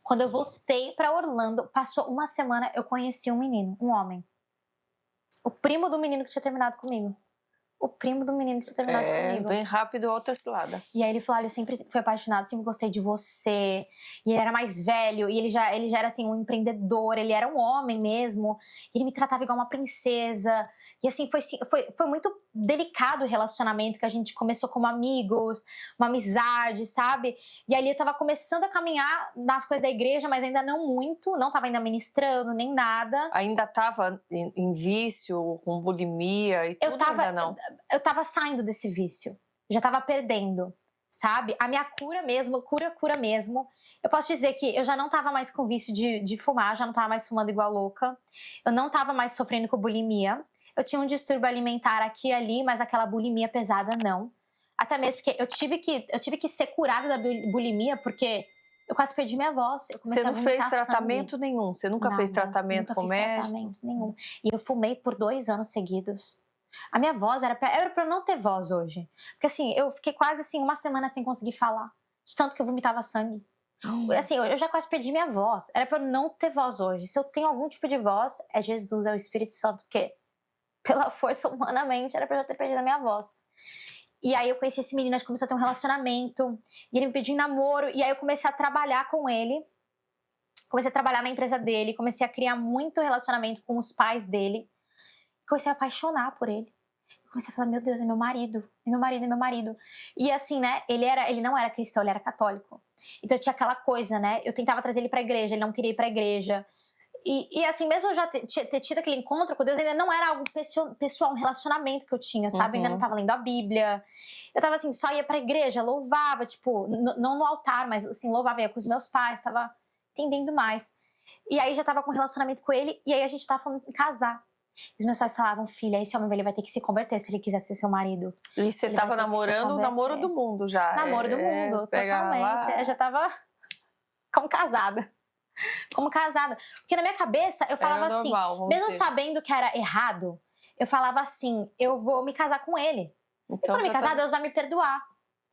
Quando eu voltei pra Orlando, passou uma semana, eu conheci um menino, um homem. O primo do menino que tinha terminado comigo. O primo do menino que tinha terminado comigo. Bem rápido, outra cilada. E aí ele falou, olha, eu sempre fui apaixonado, sempre gostei de você. E ele era mais velho, e ele já era assim, um empreendedor, ele era um homem mesmo. E ele me tratava igual uma princesa. E assim, foi muito delicado o relacionamento, que a gente começou como amigos, uma amizade, sabe? E ali eu tava começando a caminhar nas coisas da igreja, mas ainda não muito, não tava ainda ministrando, nem nada. Ainda tava em vício, com bulimia e tudo, ainda não? Eu tava saindo desse vício, já tava perdendo, sabe? A minha cura mesmo, cura mesmo. Eu posso dizer que eu já não tava mais com vício de fumar, já não tava mais fumando igual louca. Eu não tava mais sofrendo com bulimia. Eu tinha um distúrbio alimentar aqui e ali, mas aquela bulimia pesada não. Até mesmo porque eu tive que ser curada da bulimia, porque eu quase perdi minha voz. Você não fez tratamento nenhum? Você nunca fez tratamento com médico? Tratamento nenhum. E eu fumei por 2 anos seguidos. A minha voz era pra eu não ter voz hoje. Porque assim, eu fiquei quase assim, uma semana sem conseguir falar. De tanto que eu vomitava sangue. Assim, eu já quase perdi minha voz. Era pra eu não ter voz hoje. Se eu tenho algum tipo de voz, é Jesus, é o Espírito Santo. Porque pela força humanamente era pra eu já ter perdido a minha voz. E aí eu conheci esse menino, a gente começou a ter um relacionamento. E ele me pediu em namoro. E aí eu comecei a trabalhar com ele. Comecei a trabalhar na empresa dele. Comecei a criar muito relacionamento com os pais dele. Comecei a apaixonar por ele. Comecei a falar, meu Deus, é meu marido. É meu marido, é meu marido. E assim, né, ele não era cristão, ele era católico. Então tinha aquela coisa, né, eu tentava trazer ele pra igreja, ele não queria ir pra igreja. E assim, mesmo eu já ter tido aquele encontro com Deus, ainda não era algo pessoal, um relacionamento que eu tinha, sabe? Ainda não tava lendo a Bíblia. Eu tava assim, só ia pra igreja, louvava, tipo, não no altar, mas assim, louvava, ia com os meus pais, tava entendendo mais. E aí já tava com um relacionamento com ele, e aí a gente tava falando em casar. Os meus pais falavam, filha, esse homem ele vai ter que se converter se ele quiser ser seu marido. E você tava namorando o namoro do mundo já. Namoro do mundo, totalmente. Eu já tava como casada. Como casada. Porque na minha cabeça, eu falava normal, assim, mesmo sabendo que era errado, eu falava assim, eu vou me casar com ele. Então, e quando me casar, Deus vai me perdoar.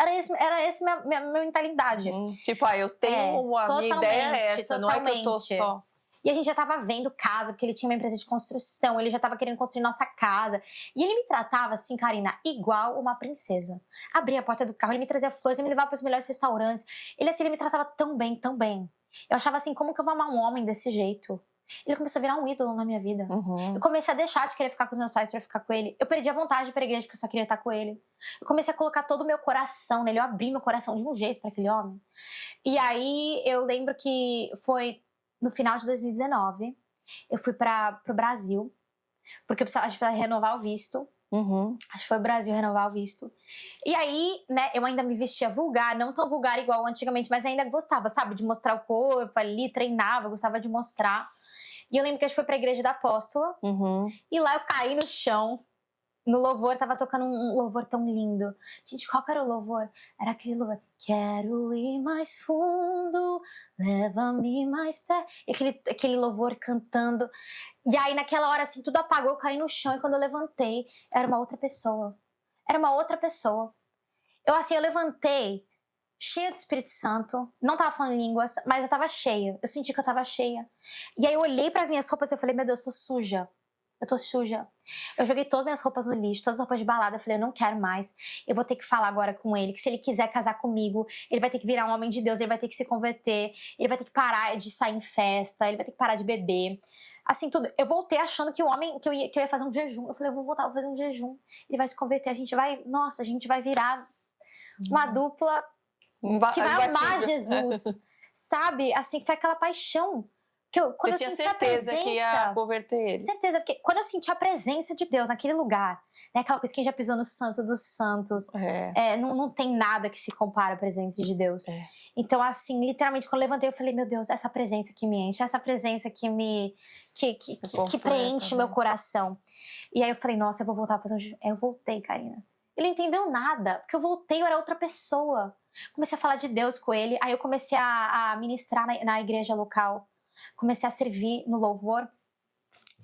Era esse minha mentalidade. Tipo, eu tenho a minha ideia é essa, não é que eu tô só... E a gente já tava vendo casa, porque ele tinha uma empresa de construção, ele já tava querendo construir nossa casa. E ele me tratava assim, Karina, igual uma princesa. Abria a porta do carro, ele me trazia flores, ele me levava pros melhores restaurantes. Ele me tratava tão bem, tão bem. Eu achava assim, como que eu vou amar um homem desse jeito? Ele começou a virar um ídolo na minha vida. Eu comecei a deixar de querer ficar com os meus pais pra ficar com ele. Eu perdi a vontade de ir pra igreja porque eu só queria estar com ele. Eu comecei a colocar todo o meu coração nele. Eu abri meu coração de um jeito pra aquele homem. E aí, eu lembro que foi no final de 2019. Eu fui pro Brasil. Porque a gente precisava renovar o visto. Acho que foi o Brasil renovar o visto. E aí, né, eu ainda me vestia vulgar, não tão vulgar igual antigamente, mas ainda gostava, sabe, de mostrar o corpo ali, treinava, gostava de mostrar. E eu lembro que a gente foi pra igreja da Apóstola, e lá eu caí no chão, no louvor, tava tocando um louvor tão lindo. Gente, qual que era o louvor? Era aquele louvor, quero ir mais fundo, leva-me mais perto. E aquele louvor cantando. E aí, naquela hora, assim, tudo apagou, eu caí no chão. E quando eu levantei, era uma outra pessoa. Era uma outra pessoa. Eu levantei, cheia do Espírito Santo. Não tava falando línguas, mas eu tava cheia. Eu senti que eu tava cheia. E aí, eu olhei pras minhas roupas e eu falei, meu Deus, tô suja. Eu tô suja. Eu joguei todas as minhas roupas no lixo, todas as roupas de balada. Eu falei, eu não quero mais. Eu vou ter que falar agora com ele, que se ele quiser casar comigo, ele vai ter que virar um homem de Deus, ele vai ter que se converter, ele vai ter que parar de sair em festa, ele vai ter que parar de beber. Assim, tudo. Eu voltei achando que o homem, que eu ia fazer um jejum. Eu falei, eu vou voltar, vou fazer um jejum. Ele vai se converter, a gente vai virar uma dupla que vai amar Jesus. Sabe? Assim, foi aquela paixão. Você tinha certeza que ia converter ele? Certeza, porque quando eu senti a presença de Deus naquele lugar, né, aquela coisa que já pisou no Santo dos Santos, não tem nada que se compara à presença de Deus. Então, assim, literalmente, quando eu levantei, eu falei, meu Deus, essa presença que me enche, essa presença que preenche o meu coração. E aí eu falei, nossa, eu vou voltar a fazer um jejum. Eu voltei, Karina. Ele não entendeu nada, porque eu voltei, eu era outra pessoa. Comecei a falar de Deus com ele, aí eu comecei a ministrar na igreja local. Comecei a servir no louvor,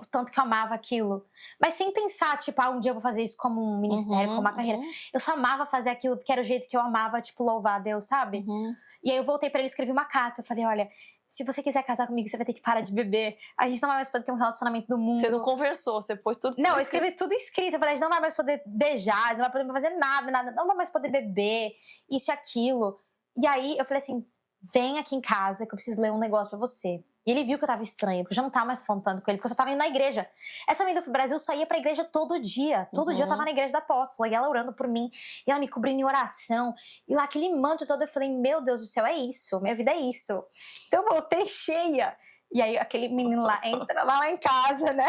o tanto que eu amava aquilo. Mas sem pensar, tipo, um dia eu vou fazer isso como um ministério, como uma carreira. Eu só amava fazer aquilo, que era o jeito que eu amava, tipo, louvar a Deus, sabe? E aí eu voltei pra ele, escrevi uma carta. Eu falei, olha, se você quiser casar comigo, você vai ter que parar de beber. A gente não vai mais poder ter um relacionamento do mundo. Você não conversou, você pôs tudo... Não, eu escrevi tudo escrito. Eu falei, a gente não vai mais poder beijar, não vai poder fazer nada. Não vai mais poder beber, isso e aquilo. E aí, eu falei assim, vem aqui em casa que eu preciso ler um negócio pra você. E ele viu que eu tava estranha, porque eu já não tava mais falando tanto com ele, porque eu só tava indo na igreja. Essa menina pro Brasil só ia pra igreja todo dia. Todo dia eu tava na igreja da apóstola, e ela orando por mim, e ela me cobrindo em oração. E lá aquele manto todo, eu falei, meu Deus do céu, é isso, minha vida é isso. Então eu voltei cheia. E aí aquele menino lá entra lá em casa, né?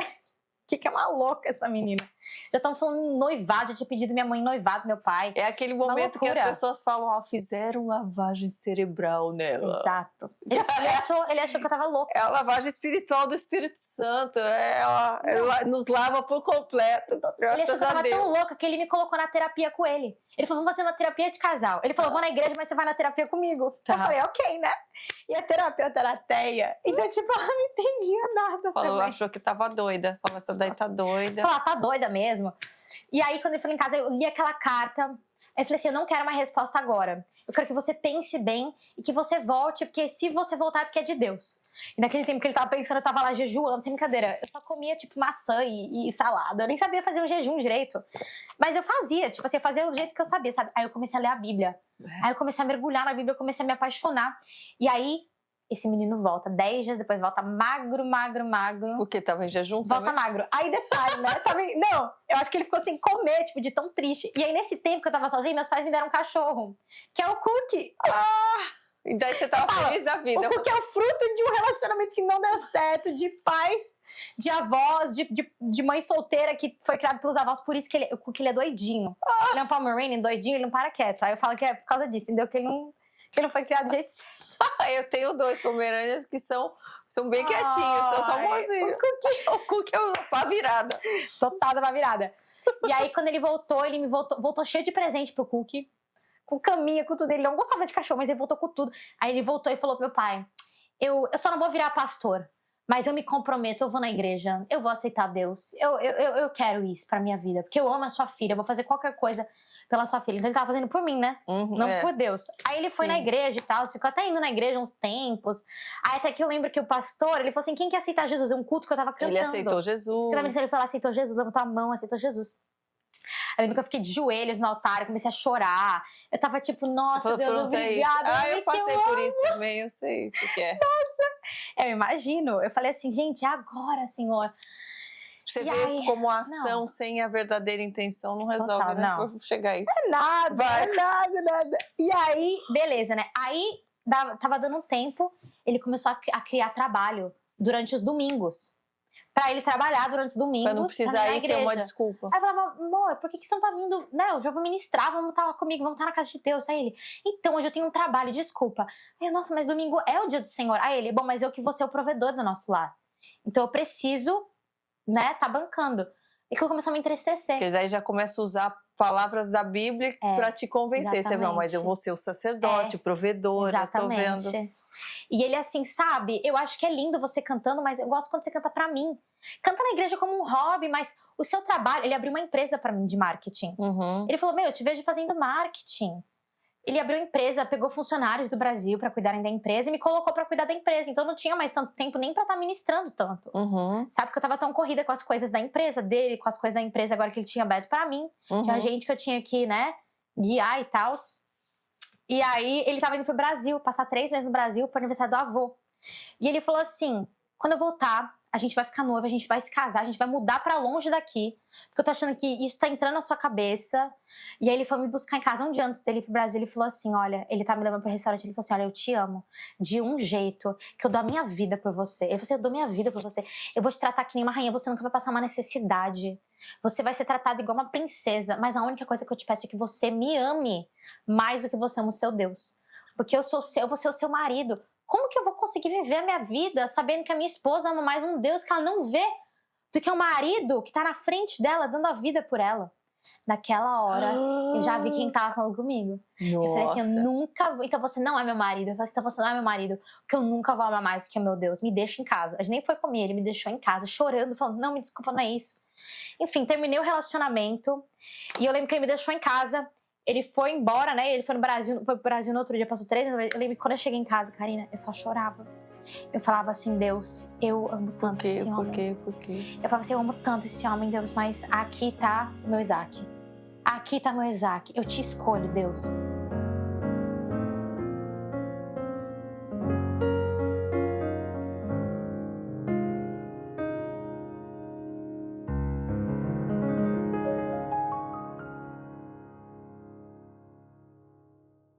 Que é uma louca essa menina. Já estão falando em noivado, já tinha pedido minha mãe em noivado, meu pai. É aquele momento que as pessoas falam, ó, fizeram lavagem cerebral nela. Exato. Ele achou que eu tava louca. É a lavagem espiritual do Espírito Santo. Ela nos lava por completo. Ele achou que eu tava tão louca que ele me colocou na terapia com ele. Ele falou, vamos fazer uma terapia de casal. Ele falou, vou na igreja, mas você vai na terapia comigo. Tá. Eu falei, ok, né? E a terapeuta era ateia. Então, tipo, ela não entendia nada. Falou, achou que tava doida. Falou, essa daí tá doida. Falou, tá doida mesmo. E aí, quando ele foi em casa, eu li aquela carta. Aí eu falei assim, eu não quero uma resposta agora. Eu quero que você pense bem e que você volte, porque se você voltar é porque é de Deus. E naquele tempo que ele tava pensando, eu tava lá jejuando, sem brincadeira. Eu só comia, tipo, maçã e salada. Eu nem sabia fazer um jejum direito. Mas eu fazia, tipo assim, eu fazia do jeito que eu sabia, sabe? Aí eu comecei a ler a Bíblia. Aí eu comecei a mergulhar na Bíblia, eu comecei a me apaixonar. E aí, esse menino volta. 10 dias depois, volta magro. Porque tava em jejum volta também? Magro. Aí detalhe, né? Não, eu acho que ele ficou sem comer, tipo, de tão triste. E aí, nesse tempo que eu tava sozinha, meus pais me deram um cachorro. Que é o Cookie. E daí você tava feliz da vida. O Cookie é o fruto de um relacionamento que não deu certo, de pais, de avós, de mãe solteira que foi criado pelos avós. Por isso que o Cookie ele é doidinho. Ele é um Pomeranian doidinho, ele não para quieto. Aí eu falo que é por causa disso, entendeu? Que ele não foi criado do jeito certo. Eu tenho 2 pomerâneas que são bem quietinhos, são amorzinhos. O Cookie é pra virada. Total da virada. E aí, quando ele me voltou cheio de presente pro Cookie. Com caminha, com tudo. Ele não gostava de cachorro, mas ele voltou com tudo. Aí ele voltou e falou pro meu pai, eu só não vou virar pastor, mas eu me comprometo, eu vou na igreja, eu vou aceitar Deus. Eu quero isso pra minha vida, porque eu amo a sua filha, eu vou fazer qualquer coisa pela sua filha. Então ele tava fazendo por mim, né? Não por Deus. Aí ele foi na igreja e tal, ficou até indo na igreja uns tempos. Aí até que eu lembro que o pastor, ele falou assim, quem quer aceitar Jesus? É um culto que eu tava cantando. Ele aceitou Jesus. Ele foi lá, aceitou Jesus, levantou a mão, aceitou Jesus. Eu lembro que eu fiquei de joelhos no altar, eu comecei a chorar. Eu tava tipo, nossa, Deus, obrigada. Eu passei por isso também, eu sei o que é. Nossa, eu imagino. Eu falei assim, gente, é agora, Senhor. Você vê aí, como a ação sem a verdadeira intenção não resolve, total, né? Não. Eu vou chegar aí. É nada, nada. E aí, beleza, né? Aí, tava dando um tempo, ele começou a criar trabalho durante os domingos. Pra ele trabalhar durante os domingos. Pra não precisar ir ter uma desculpa. Aí eu falava, amor, por que você não tá vindo? Não, eu já vou ministrar, vamos estar comigo, vamos estar na casa de Deus. Aí ele, então, hoje eu tenho um trabalho, desculpa. Aí eu, nossa, mas domingo é o dia do Senhor. Aí ele, bom, mas eu que vou ser o provedor do nosso lar. Então eu preciso, né, tá bancando. E que eu começou a me entristecer. Porque daí já começa a usar palavras da Bíblia pra te convencer. Exatamente. Você vai, mas eu vou ser o sacerdote, provedora, exatamente. Tô vendo. E ele assim, sabe, eu acho que é lindo você cantando, mas eu gosto quando você canta pra mim. Canta na igreja como um hobby, mas o seu trabalho... Ele abriu uma empresa pra mim de marketing. Ele falou, eu te vejo fazendo marketing. Ele abriu empresa, pegou funcionários do Brasil pra cuidarem da empresa e me colocou pra cuidar da empresa. Então eu não tinha mais tanto tempo nem pra estar ministrando tanto. Sabe, porque eu tava tão corrida com as coisas da empresa dele, com as coisas da empresa agora que ele tinha aberto pra mim. Tinha gente que eu tinha que, né, guiar e tal. E aí, ele tava indo pro Brasil, passar 3 meses no Brasil pro aniversário do avô. E ele falou assim, quando eu voltar, a gente vai ficar noiva, a gente vai se casar, a gente vai mudar pra longe daqui. Porque eu tô achando que isso tá entrando na sua cabeça. E aí ele foi me buscar em casa um dia antes dele ir pro Brasil. Ele falou assim, olha, ele tá me levando pro restaurante. Ele falou assim, olha, eu te amo de um jeito que eu dou a minha vida por você. Ele falou assim, eu dou minha vida por você. Eu vou te tratar que nem uma rainha, você nunca vai passar uma necessidade. Você vai ser tratada igual uma princesa. Mas a única coisa que eu te peço é que você me ame mais do que você ama o seu Deus. Porque eu vou ser o seu marido. Como que eu vou conseguir viver a minha vida sabendo que a minha esposa ama mais um Deus que ela não vê do que um marido que tá na frente dela, dando a vida por ela? Naquela hora, eu já vi quem tava falando comigo. Nossa. Eu falei assim, eu nunca vou... Então você não é meu marido. Eu falei assim, então você não é meu marido. Porque eu nunca vou amar mais do que o meu Deus. Me deixa em casa. A gente nem foi comer, ele me deixou em casa, chorando, falando, não, me desculpa, não é isso. Enfim, terminei o relacionamento. E eu lembro que ele me deixou em casa. Ele foi embora, né? Ele foi pro Brasil no outro dia, passou 3 meses. Eu lembro que quando eu cheguei em casa, Karina, eu só chorava. Eu falava assim, Deus, eu amo tanto esse homem. Por quê? Eu falava assim, eu amo tanto esse homem, Deus, mas aqui tá meu Isaac. Aqui tá meu Isaac. Eu te escolho, Deus.